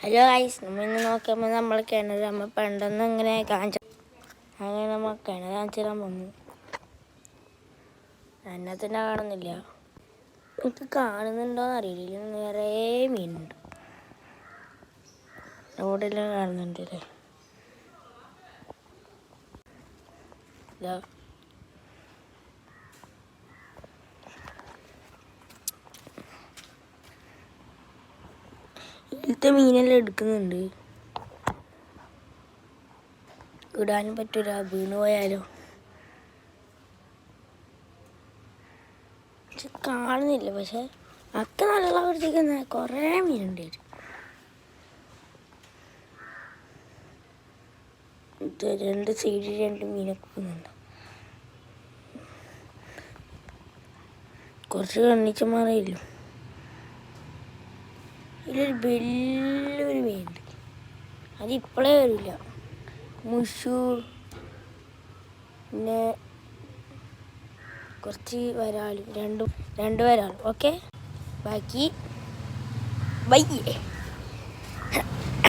Hello guys, നമ്മളിന്ന് നോക്കുമ്പോൾ നമ്മൾ കിണർ നമ്മൾ പണ്ടൊന്നും ഇങ്ങനെ കാണിച്ച അങ്ങനെ നമ്മൾ കിണർ കാണിച്ചിടാൻ വന്നു. എന്നെ തന്നെ കാണുന്നില്ല. എനിക്ക് കാണുന്നുണ്ടോയെന്ന് അറിയില്ല. നിറയെ മീനുണ്ട്. റോഡെല്ലാം കാണുന്നുണ്ട് അല്ലേ? ഇതാ ഇതിലത്തെ മീനെല്ലാം എടുക്കുന്നുണ്ട്. ഇടാനും പറ്റൂല, വീണ് പോയാലോ. പക്ഷെ കാണുന്നില്ല. പക്ഷെ അത്ര നല്ല വൃത്തിക്കുന്ന കുറേ മീനുണ്ട്. രണ്ട് സൈഡിൽ രണ്ട് മീനൊക്കെ പോകുന്നുണ്ട്. കുറച്ച് കണ്ണിച്ചമാറയില്ലോ. ഇതിലൊരു വലിയൊരു മീനുണ്ട്. അതിപ്പോഴേ വരില്ല. മുഷു പിന്നെ കുറച്ച് വരാലും രണ്ട് വരാലും. ഓക്കെ, ബാക്കി ബൈ.